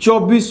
24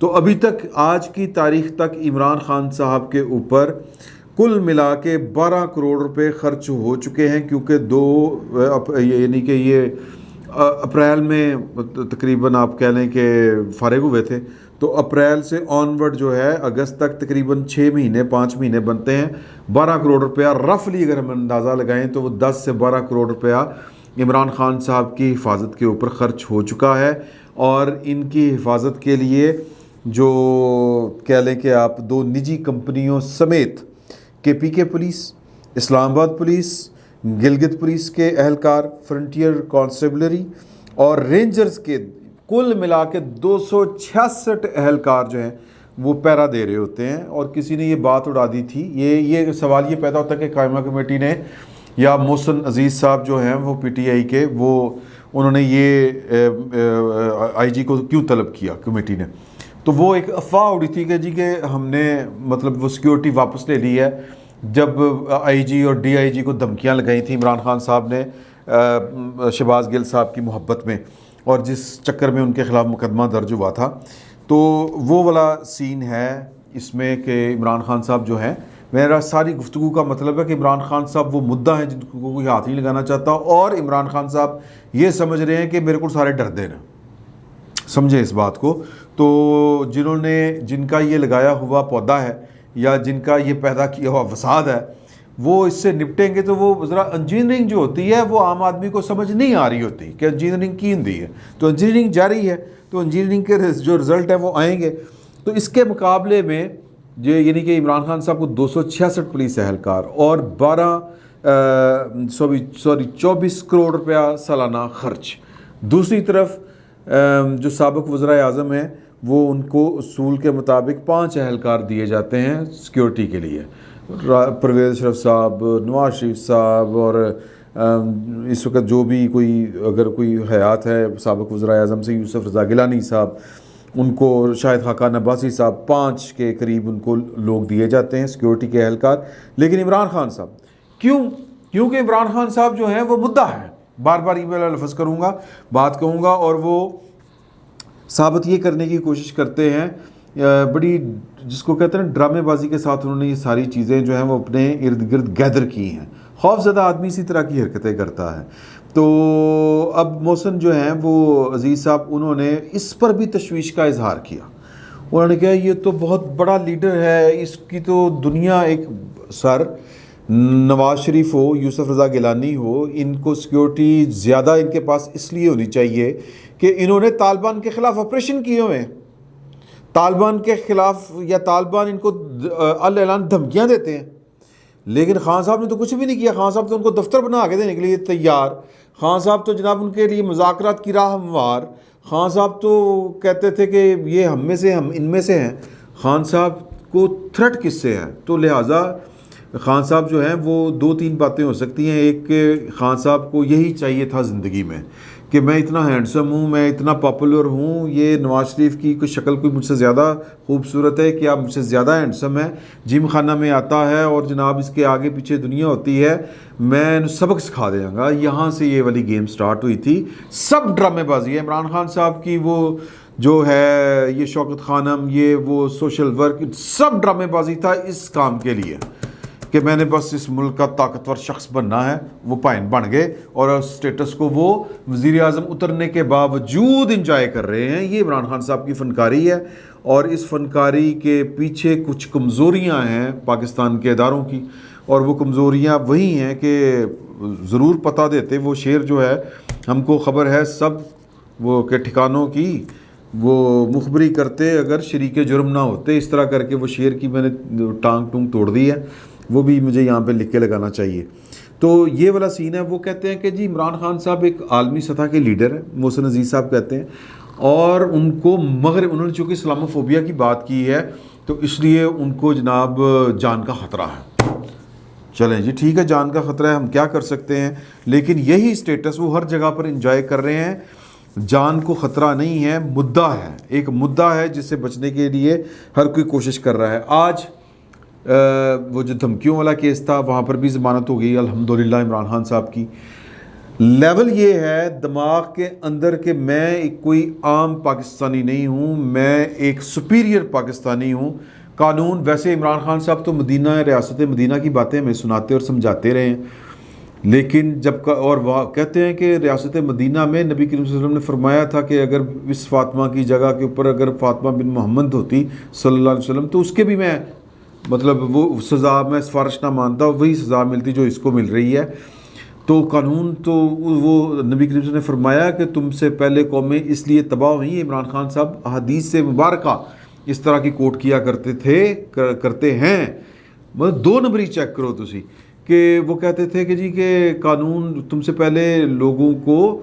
تو ابھی تک آج کی تاریخ تک عمران خان صاحب کے اوپر کل ملا کے 12 کروڑ روپے خرچ ہو چکے ہیں، کیونکہ یعنی کہ یہ اپریل میں تقریباً آپ کہہ لیں کہ فارغ ہوئے تھے، تو اپریل سے آنورڈ جو ہے اگست تک تقریباً 5 مہینے بنتے ہیں۔ 12 کروڑ روپیہ رفلی اگر ہم اندازہ لگائیں تو وہ 10 سے 12 کروڑ روپیہ عمران خان صاحب کی حفاظت کے اوپر خرچ ہو چکا ہے، اور ان کی حفاظت کے لیے جو کہہ لیں کہ آپ 2 نجی کمپنیوں سمیت KPK پولیس، اسلام آباد پولیس، گلگت پولیس کے اہلکار، فرنٹیئر کانسٹیبلری اور رینجرز کے کل ملا کے 266 اہلکار جو ہیں وہ پہرا دے رہے ہوتے ہیں۔ اور کسی نے یہ بات اڑا دی تھی، یہ سوال یہ پیدا ہوتا ہے کہ قائمہ کمیٹی نے یا محسن عزیز صاحب جو ہیں وہ PTI کے، انہوں نے یہ IG کو کیوں طلب کیا کمیٹی نے؟ تو وہ ایک افواہ اڑی تھی کہ جی کہ ہم نے مطلب وہ سیکیورٹی واپس لے لی ہے، جب IG اور DIG کو دھمکیاں لگائی تھیں عمران خان صاحب نے شہباز گل صاحب کی محبت میں، اور جس چکر میں ان کے خلاف مقدمہ درج ہوا تھا، تو وہ والا سین ہے اس میں کہ عمران خان صاحب جو ہیں، میرا ساری گفتگو کا مطلب ہے کہ عمران خان صاحب وہ مدعا ہیں جن کو کوئی ہاتھ نہیں لگانا چاہتا، اور عمران خان صاحب یہ سمجھ رہے ہیں کہ میرے کو سارے ڈر دے نا، سمجھیں اس بات کو۔ تو جن کا یہ لگایا ہوا پودا ہے یا جن کا یہ پیدا کیا ہوا فساد ہے، وہ اس سے نپٹیں گے، تو وہ ذرا انجینئرنگ جو ہوتی ہے وہ عام آدمی کو سمجھ نہیں آ رہی ہوتی کہ انجینئرنگ کی ہوتی ہے، تو انجینئرنگ جاری ہے، تو انجینئرنگ کے جو رزلٹ ہیں وہ آئیں گے۔ تو اس کے مقابلے میں یعنی کہ عمران خان صاحب کو 266 پولیس اہلکار اور 24 کروڑ روپیہ سالانہ خرچ۔ دوسری طرف جو سابق وزرائے اعظم ہیں وہ ان کو اصول کے مطابق 5 اہلکار دیے جاتے ہیں سیکیورٹی کے لیے، پرویز اشرف صاحب، نواز شریف صاحب، اور اس وقت جو بھی اگر کوئی حیات ہے سابق وزرائے اعظم سے، یوسف رضا گیلانی صاحب، ان کو شاہد خاقان عباسی صاحب، 5 کے قریب ان کو لوگ دیے جاتے ہیں سیکیورٹی کے اہلکار۔ لیکن عمران خان صاحب کیونکہ عمران خان صاحب جو ہیں وہ مدعا ہے، بار بار لفظ کروں گا، بات کہوں گا، اور وہ ثابت یہ کرنے کی کوشش کرتے ہیں، بڑی جس کو کہتے ہیں ڈرامے بازی کے ساتھ انہوں نے یہ ساری چیزیں جو ہیں وہ اپنے ارد گرد گیدر کی ہیں۔ خوف زدہ آدمی اسی طرح کی حرکتیں کرتا ہے۔ تو اب محسن جو ہیں وہ عزیز صاحب، انہوں نے اس پر بھی تشویش کا اظہار کیا، انہوں نے کہا یہ تو بہت بڑا لیڈر ہے، اس کی تو دنیا ایک نواز شریف ہو، یوسف رضا گیلانی ہو، ان کو سیکیورٹی زیادہ ان کے پاس اس لیے ہونی چاہیے کہ انہوں نے طالبان کے خلاف آپریشن کیے ہوئے ہیں، طالبان کے خلاف، یا طالبان ان کو اعلان دھمکیاں دیتے ہیں۔ لیکن خان صاحب نے تو کچھ بھی نہیں کیا، خان صاحب تو ان کو دفتر بنا کے دینے کے لیے تیار، خان صاحب تو جناب ان کے لیے مذاکرات کی راہ ہموار، خان صاحب تو کہتے تھے کہ یہ ہم میں سے، ہم ان میں سے ہیں۔ خان صاحب کو تھریٹ کس سے ہے؟ تو لہٰذا خان صاحب جو ہیں وہ 2-3 باتیں ہو سکتی ہیں۔ ایک کہ خان صاحب کو یہی چاہیے تھا زندگی میں کہ میں اتنا ہینڈسم ہوں، میں اتنا پاپولر ہوں، یہ نواز شریف کی کوئی شکل کوئی مجھ سے زیادہ خوبصورت ہے، کیا مجھ سے زیادہ ہینڈسم ہے، جم خانہ میں آتا ہے اور جناب اس کے آگے پیچھے دنیا ہوتی ہے، میں سبق سکھا دیں گا۔ یہاں سے یہ والی گیم سٹارٹ ہوئی تھی، سب ڈرامے بازی ہے عمران خان صاحب کی، وہ جو ہے یہ شوکت خانم، یہ وہ سوشل ورک، سب ڈرامے بازی تھا اس کام کے لیے کہ میں نے بس اس ملک کا طاقتور شخص بننا ہے۔ وہ پائن بن گئے اور اسٹیٹس کو وہ وزیر اعظم اترنے کے باوجود انجوائے کر رہے ہیں۔ یہ عمران خان صاحب کی فنکاری ہے، اور اس فنکاری کے پیچھے کچھ کمزوریاں ہیں پاکستان کے اداروں کی، اور وہ کمزوریاں وہی ہیں کہ ضرور پتہ دیتے وہ شعر جو ہے ہم کو خبر ہے سب وہ کہ ٹھکانوں کی، وہ مخبری کرتے اگر شریک جرم نہ ہوتے، اس طرح کر کے وہ شعر کی میں نے ٹانگ توڑ دی ہے، وہ بھی مجھے یہاں پہ لکھ کے لگانا چاہیے۔ تو یہ والا سین ہے۔ وہ کہتے ہیں کہ جی عمران خان صاحب ایک عالمی سطح کے لیڈر ہیں، محسن عزیز صاحب کہتے ہیں، اور ان کو مغرب، انہوں نے چونکہ اسلاموفوبیا کی بات کی ہے تو اس لیے ان کو جناب جان کا خطرہ ہے۔ چلیں جی ٹھیک ہے، جان کا خطرہ ہے، ہم کیا کر سکتے ہیں، لیکن یہی اسٹیٹس وہ ہر جگہ پر انجوائے کر رہے ہیں۔ جان کو خطرہ نہیں ہے، مدعا ہے، ایک مدعا ہے جس سے بچنے کے لیے ہر کوئی کوشش کر رہا ہے۔ آج وہ جو دھمکیوں والا کیس تھا وہاں پر بھی ضمانت ہو گئی الحمدللہ عمران خان صاحب کی۔ لیول یہ ہے دماغ کے اندر کہ میں ایک کوئی عام پاکستانی نہیں ہوں، میں ایک سپیریئر پاکستانی ہوں۔ قانون ویسے عمران خان صاحب تو مدینہ ریاست مدینہ کی باتیں ہمیں سناتے اور سمجھاتے رہے ہیں، لیکن جب اور وہ کہتے ہیں کہ ریاست مدینہ میں نبی کریم صلی اللہ علیہ وسلم نے فرمایا تھا کہ اگر اس فاطمہ کی جگہ کے اوپر اگر فاطمہ بن محمد ہوتی صلی اللہ علیہ وسلم تو اس کے بھی میں مطلب وہ سزا میں سفارش نہ مانتا، وہی سزا ملتی جو اس کو مل رہی ہے۔ تو قانون تو وہ نبی کریم صلی اللہ علیہ وسلم نے فرمایا کہ تم سے پہلے قومیں اس لیے تباہ ہوئیں۔ عمران خان صاحب احادیث سے مبارکہ اس طرح کی کوٹ کیا کرتے ہیں، مطلب 2 نمبری چیک کرو تسی کہ وہ کہتے تھے کہ جی کہ قانون تم سے پہلے لوگوں کو،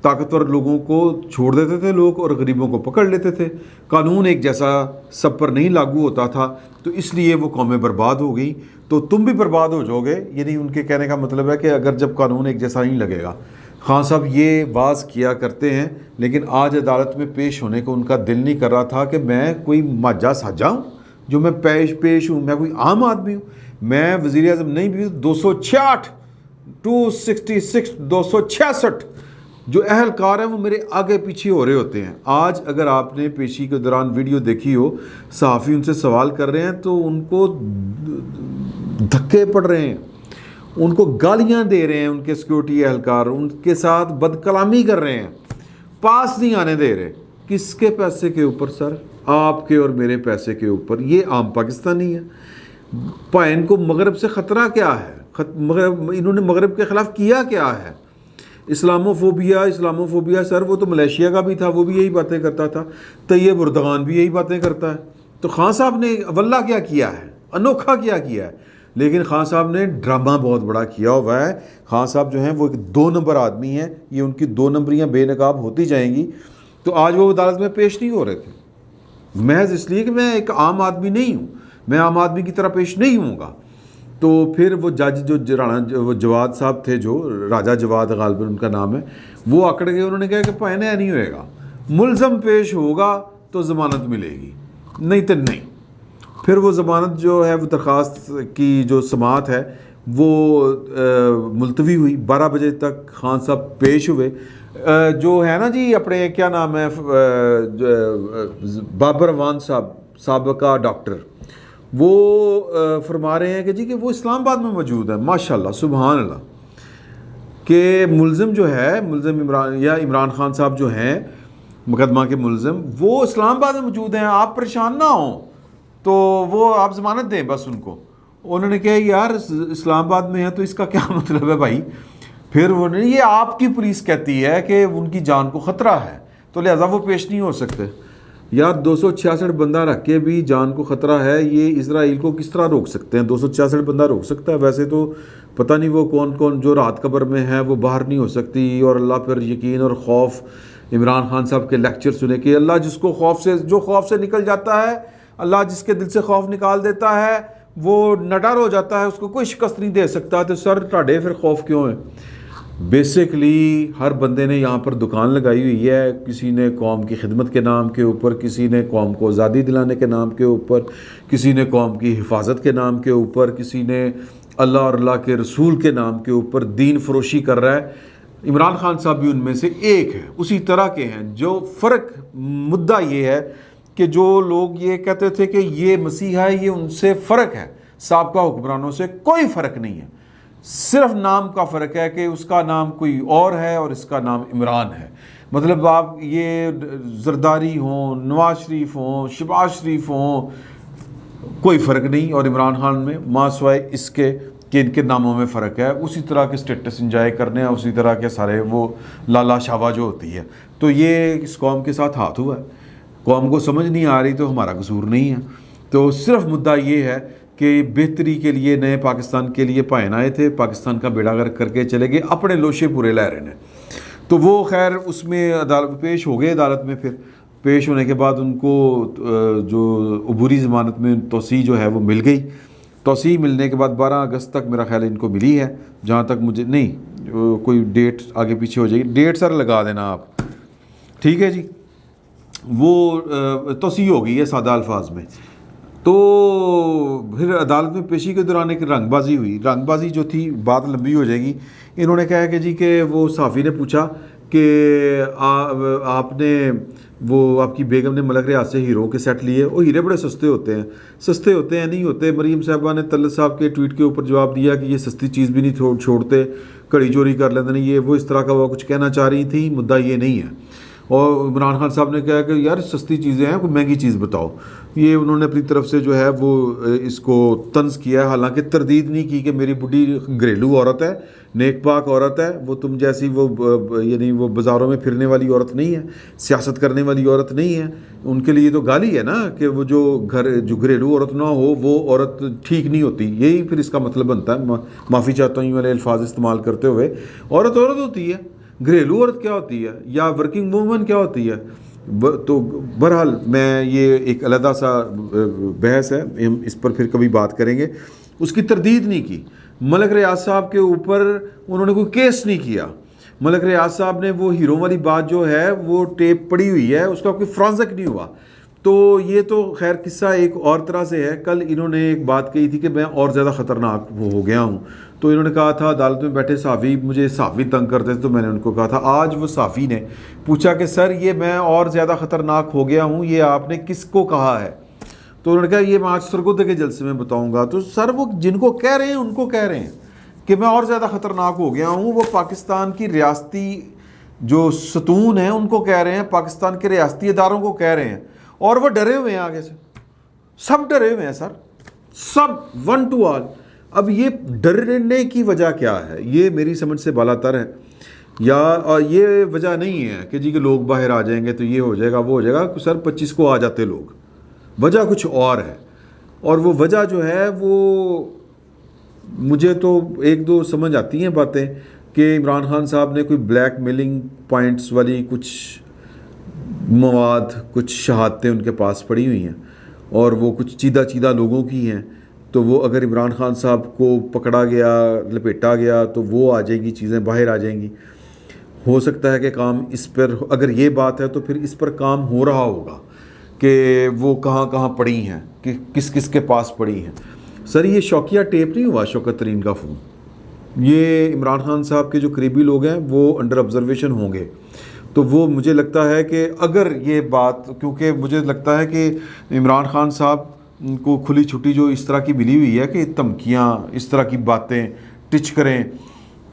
طاقتور لوگوں کو چھوڑ دیتے تھے لوگ اور غریبوں کو پکڑ لیتے تھے، قانون ایک جیسا سب پر نہیں لاگو ہوتا تھا، تو اس لیے وہ قومیں برباد ہو گئی، تو تم بھی برباد ہو جاؤ گے۔ یعنی ان کے کہنے کا مطلب ہے کہ اگر جب قانون ایک جیسا نہیں لگے گا۔ خان صاحب یہ باز کیا کرتے ہیں، لیکن آج عدالت میں پیش ہونے کو ان کا دل نہیں کر رہا تھا کہ میں کوئی ماجا ساجا ہوں جو میں پیش ہوں، میں کوئی عام آدمی ہوں، میں وزیر اعظم نہیں بھی۔ 266 جو اہلکار ہیں وہ میرے آگے پیچھے ہو رہے ہوتے ہیں۔ آج اگر آپ نے پیشی کے دوران ویڈیو دیکھی ہو، صحافی ان سے سوال کر رہے ہیں تو ان کو دھکے پڑ رہے ہیں، ان کو گالیاں دے رہے ہیں، ان کے سیکورٹی اہلکار ان کے ساتھ بد کلامی کر رہے ہیں، پاس نہیں آنے دے رہے۔ کس کے پیسے کے اوپر سر؟ آپ کے اور میرے پیسے کے اوپر۔ یہ عام پاکستانی ہے۔ ان کو مغرب سے خطرہ کیا ہے؟ انہوں نے مغرب کے خلاف کیا کیا ہے؟ اسلاموفوبیا سر، وہ تو ملیشیا کا بھی تھا، وہ بھی یہی باتیں کرتا تھا، طیب اردغان بھی یہی باتیں کرتا ہے۔ تو خان صاحب نے واللہ کیا ہے، انوکھا کیا ہے، لیکن خان صاحب نے ڈرامہ بہت بڑا کیا ہوا ہے۔ خان صاحب جو ہیں وہ ایک 2 نمبر آدمی ہیں، یہ ان کی 2 نمبریاں بے نقاب ہوتی جائیں گی۔ تو آج وہ عدالت میں پیش نہیں ہو رہے تھے، محض اس لیے کہ میں ایک عام آدمی نہیں ہوں، میں عام آدمی کی طرح پیش نہیں ہوں گا۔ تو پھر وہ جج وہ جواد صاحب تھے، جو راجہ جواد غالباً ان کا نام ہے، وہ اکڑ گئے۔ انہوں نے کہا کہ پہنے نہیں ہوئے گا، ملزم پیش ہوگا تو ضمانت ملے گی، نہیں تو نہیں۔ پھر وہ ضمانت جو ہے وہ درخواست کی جو سماعت ہے وہ ملتوی ہوئی، 12 بجے تک خان صاحب پیش ہوئے۔ جو ہے نا جی اپنے کیا نام ہے، بابر اعوان صاحب، سابقہ ڈاکٹر، وہ فرما رہے ہیں کہ جی کہ وہ اسلام آباد میں موجود ہے، ماشاءاللہ سبحان اللہ، کہ ملزم جو ہے، عمران خان صاحب جو ہیں مقدمہ کے ملزم، وہ اسلام آباد میں موجود ہیں، آپ پریشان نہ ہوں، تو وہ آپ ضمانت دیں بس ان کو۔ انہوں نے کہا یار اسلام آباد میں ہے تو اس کا کیا مطلب ہے بھائی؟ پھر انہوں نے، یہ آپ کی پولیس کہتی ہے کہ ان کی جان کو خطرہ ہے تو لہٰذا وہ پیش نہیں ہو سکتے۔ یار 266 بندہ رکھ کے بھی جان کو خطرہ ہے، یہ اسرائیل کو کس طرح روک سکتے ہیں؟ 266 بندہ روک سکتا ہے؟ ویسے تو پتہ نہیں وہ کون جو رات قبر میں ہے وہ باہر نہیں ہو سکتی۔ اور اللہ پر یقین اور خوف، عمران خان صاحب کے لیکچر سنے کہ اللہ جس کو جو خوف سے نکل جاتا ہے، اللہ جس کے دل سے خوف نکال دیتا ہے وہ نڈر ہو جاتا ہے، اس کو کوئی شکست نہیں دے سکتا۔ تو سر ٹاڈے پھر خوف کیوں ہے؟ بیسکلی ہر بندے نے یہاں پر دکان لگائی ہوئی ہے، کسی نے قوم کی خدمت کے نام کے اوپر، کسی نے قوم کو آزادی دلانے کے نام کے اوپر، کسی نے قوم کی حفاظت کے نام کے اوپر، کسی نے اللہ اور اللہ کے رسول کے نام کے اوپر دین فروشی کر رہا ہے۔ عمران خان صاحب بھی ان میں سے ایک ہے، اسی طرح کے ہیں۔ جو فرق مدعا یہ ہے کہ جو لوگ یہ کہتے تھے کہ یہ مسیحا ہے، یہ ان سے فرق ہے، سابقہ حکمرانوں سے کوئی فرق نہیں ہے، صرف نام کا فرق ہے کہ اس کا نام کوئی اور ہے اور اس کا نام عمران ہے۔ مطلب آپ یہ زرداری ہوں، نواز شریف ہوں، شہباز شریف ہوں، کوئی فرق نہیں، اور عمران خان میں ماں سوائے اس کے کہ ان کے ناموں میں فرق ہے۔ اسی طرح کے سٹیٹس انجوائے کرنے ہیں، اسی طرح کے سارے وہ لالا شاوا جو ہوتی ہے۔ تو یہ اس قوم کے ساتھ ہاتھ ہوا ہے، قوم کو سمجھ نہیں آ رہی تو ہمارا قصور نہیں ہے۔ تو صرف مدعا یہ ہے کہ بہتری کے لیے نئے پاکستان کے لیے پائن آئے تھے، پاکستان کا بیڑا غرق کر کے چلے گئے، اپنے لوشے پورے لے رہے ہیں۔ تو وہ خیر اس میں عدالت پیش ہو گئے، عدالت میں پھر پیش ہونے کے بعد ان کو جو عبوری ضمانت میں توسیع جو ہے وہ مل گئی۔ توسیع ملنے کے بعد 12 اگست تک میرا خیال ہے ان کو ملی ہے، جہاں تک مجھے نہیں کوئی ڈیٹ آگے پیچھے ہو جائے گی، ڈیٹ سر لگا دینا آپ، ٹھیک ہے جی۔ وہ توسیع ہو گئی ہے سادہ الفاظ میں۔ تو پھر عدالت میں پیشی کے دوران ایک رنگ بازی ہوئی. رنگ بازی جو تھی بات لمبی ہو جائے گی. انہوں نے کہا کہ جی کہ وہ صحافی نے پوچھا کہ آپ نے وہ آپ کی بیگم نے ملک ریاض سے ہیرو کے سیٹ لیے. وہ ہیرے بڑے سستے ہوتے ہیں نہیں ہوتے. مریم صاحبہ نے طلعت صاحب کے ٹویٹ کے اوپر جواب دیا کہ یہ سستی چیز بھی نہیں چھوڑتے, کڑی چوری کر لیتے نہیں. یہ وہ اس طرح کا وہ کچھ کہنا چاہ رہی تھی, مدعا یہ نہیں ہے. اور عمران خان صاحب نے کہا کہ یار سستی چیزیں ہیں, کوئی مہنگی چیز بتاؤ. یہ انہوں نے اپنی طرف سے جو ہے وہ اس کو طنز کیا ہے, حالانکہ تردید نہیں کی کہ میری بڈھی گھریلو عورت ہے, نیک پاک عورت ہے, وہ تم جیسی وہ یعنی وہ بازاروں میں پھرنے والی عورت نہیں ہے, سیاست کرنے والی عورت نہیں ہے. ان کے لیے تو گالی ہے نا کہ وہ جو گھریلو عورت نہ ہو وہ عورت ٹھیک نہیں ہوتی. یہی پھر اس کا مطلب بنتا ہے. معافی چاہتا ہوں یہ والے الفاظ استعمال کرتے ہوئے. عورت ہوتی ہے, گھریلو عورت کیا ہوتی ہے, یا ورکنگ وومن کیا ہوتی ہے. تو بہرحال میں یہ ایک علیحدہ سا بحث ہے, ہم اس پر پھر کبھی بات کریں گے. اس کی تردید نہیں کی. ملک ریاض صاحب کے اوپر انہوں نے کوئی کیس نہیں کیا. ملک ریاض صاحب نے وہ ہیرو والی بات جو ہے وہ ٹیپ پڑی ہوئی ہے, اس کا کوئی فرانزک نہیں ہوا. تو یہ تو خیر قصہ ایک اور طرح سے ہے. کل انہوں نے ایک بات کہی تھی کہ میں اور زیادہ خطرناک ہو گیا ہوں. تو انہوں نے کہا تھا عدالت میں بیٹھے صحافی مجھے صحافی تنگ کرتے تھے, تو میں نے ان کو کہا تھا. آج وہ صحافی نے پوچھا کہ سر یہ میں اور زیادہ خطرناک ہو گیا ہوں, یہ آپ نے کس کو کہا ہے؟ تو انہوں نے کہا یہ میں آج سرگودے کے جلسے میں بتاؤں گا. تو سر وہ جن کو کہہ رہے ہیں ان کو کہہ رہے ہیں کہ میں اور زیادہ خطرناک ہو گیا ہوں, وہ پاکستان کی ریاستی جو ستون ہیں ان کو کہہ رہے ہیں, پاکستان کے ریاستی اداروں کو کہہ رہے ہیں, اور وہ ڈرے ہوئے ہیں. آگے سے سب ڈرے ہوئے ہیں سر, سب ون ٹو آل. اب یہ ڈرنے کی وجہ کیا ہے؟ یہ میری سمجھ سے بالا تر ہے. یا یہ وجہ نہیں ہے کہ جی کہ لوگ باہر آ جائیں گے تو یہ ہو جائے گا وہ ہو جائے گا. سر 25 کو آ جاتے لوگ, وجہ کچھ اور ہے. اور وہ وجہ جو ہے وہ مجھے تو ایک دو سمجھ آتی ہیں باتیں کہ عمران خان صاحب نے کوئی بلیک میلنگ پوائنٹس والی کچھ مواد, کچھ شہادتیں ان کے پاس پڑی ہوئی ہیں, اور وہ کچھ چیدہ لوگوں کی ہیں. تو وہ اگر عمران خان صاحب کو پکڑا گیا, لپیٹا گیا, تو وہ آ جائیں گی, چیزیں باہر آ جائیں گی. ہو سکتا ہے کہ کام اس پر, اگر یہ بات ہے تو پھر اس پر کام ہو رہا ہوگا کہ وہ کہاں کہاں پڑی ہیں, کہ کس کس کے پاس پڑی ہیں. سر یہ شوقیہ ٹیپ نہیں ہوا شوکت ترین کا فون. یہ عمران خان صاحب کے جو قریبی لوگ ہیں وہ انڈر آبزرویشن ہوں گے. تو وہ مجھے لگتا ہے کہ اگر یہ بات, کیونکہ مجھے لگتا ہے کہ عمران خان صاحب کو کھلی چھٹی جو اس طرح کی ملی ہوئی ہے کہ دھمکیاں, اس طرح کی باتیں ٹچ کریں,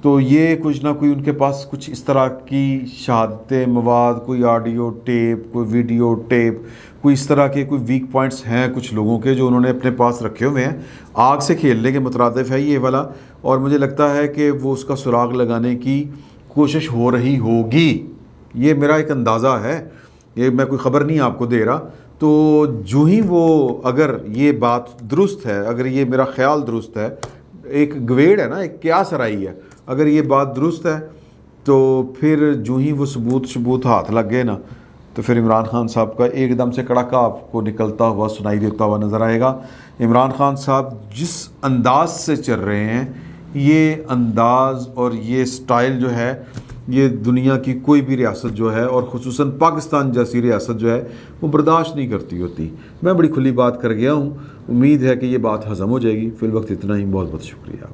تو یہ کچھ نہ کوئی ان کے پاس کچھ اس طرح کی شہادتیں, مواد, کوئی آڈیو ٹیپ, کوئی ویڈیو ٹیپ, کوئی اس طرح کے کوئی ویک پوائنٹس ہیں کچھ لوگوں کے جو انہوں نے اپنے پاس رکھے ہوئے ہیں. آگ سے کھیلنے کے مترادف ہے یہ والا, اور مجھے لگتا ہے کہ وہ اس کا سراغ لگانے کی کوشش ہو رہی ہوگی. یہ میرا ایک اندازہ ہے, یہ میں کوئی خبر نہیں آپ کو دے رہا. تو جو ہی وہ, اگر یہ بات درست ہے, اگر یہ میرا خیال درست ہے, ایک گویڑ ہے نا, ایک قیاس رائی ہے, اگر یہ بات درست ہے تو پھر جو ہی وہ ثبوت ہاتھ لگ گئے نا, تو پھر عمران خان صاحب کا ایک دم سے کڑاکا آپ کو نکلتا ہوا سنائی دیتا ہوا نظر آئے گا. عمران خان صاحب جس انداز سے چل رہے ہیں, یہ انداز اور یہ سٹائل جو ہے, یہ دنیا کی کوئی بھی ریاست جو ہے, اور خصوصاً پاکستان جیسی ریاست جو ہے, وہ برداشت نہیں کرتی ہوتی. میں بڑی کھلی بات کر گیا ہوں, امید ہے کہ یہ بات ہضم ہو جائے گی. فی الوقت اتنا ہی. بہت بہت شکریہ.